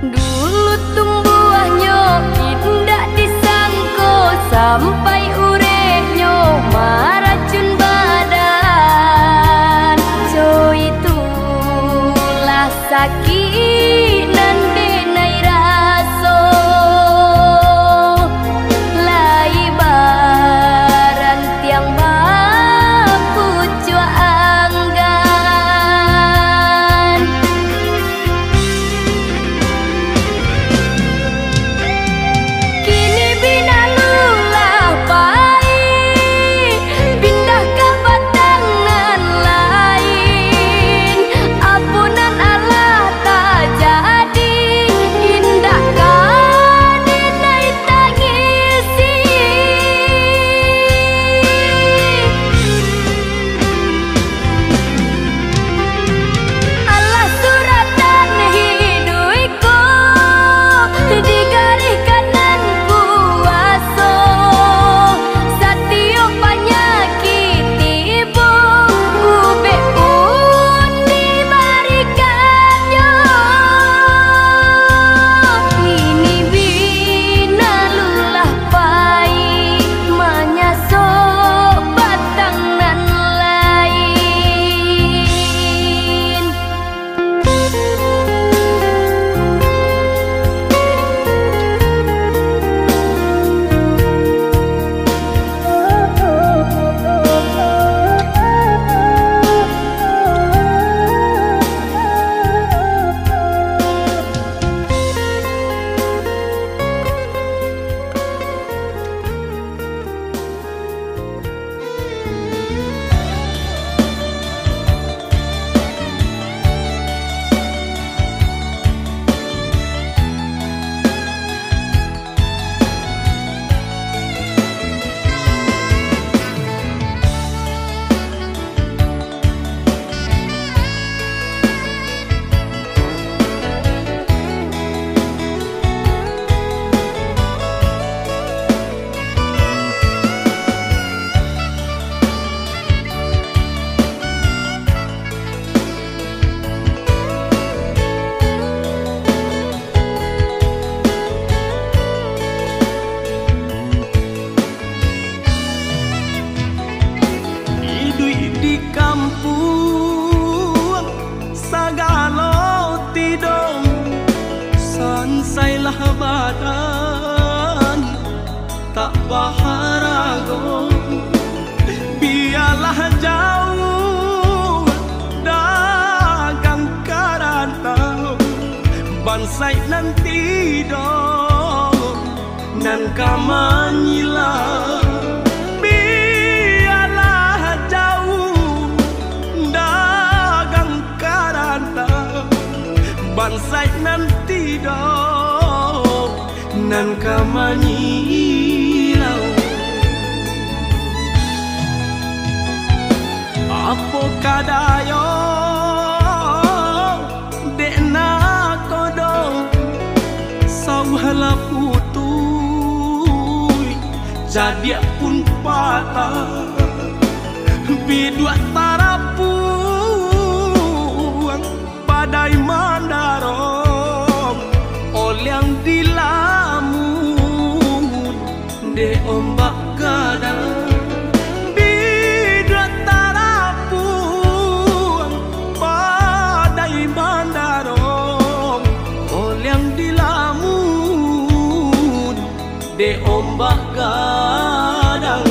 Dulu tumbuhnya indah disangko sampai urenyo maracun badan. So itulah sakit nan denai raso lai baran tiang bapu jua anggan. Kini bina lulah pai pindah ke batangan lain. Ampunan Allah tak jadi indah kan dinai tangisi. Allah suratan hiduiku digaris kanan kuaso satio penyakit ibu ube pun diberikannya. Ini bina lulah pai menyasok batangan lain. Hidup di kampung sagalo tidong sansailah badan tak baharago biarlah jauh dagang karantau bansai nanti dong nan kamanyilah. Bansai nanti dong nan kamanyilau. Apo kadayo dekna kodong sauhala putui jadi pun patah bidua tarapuang badai mandarong olyang dilamun de ombak gadang bidua tarapuang badai mandarong olyang dilamun de ombak gadang.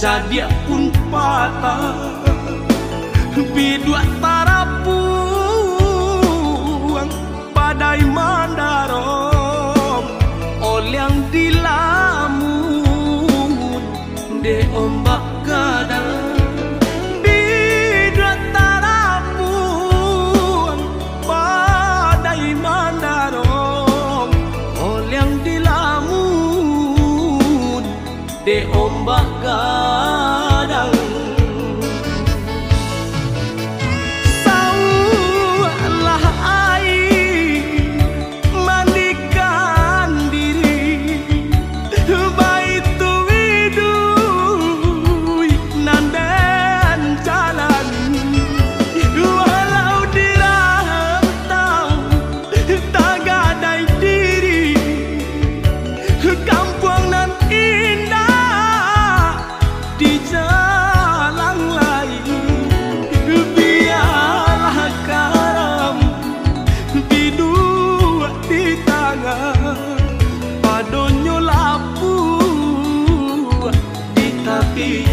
cadia pun patah bidua tarapuang padai mandarong olyang dilamun de ombak gadang bidua tarapuang padai mandarong olyang dilamun de ombak gadang saulah air mandikan diri baitu widui nanden jalan walau dirantau tak gadai diri kampung nan indah di jalan lain biarlah karam bidua di tangan padonyo lapu di tapi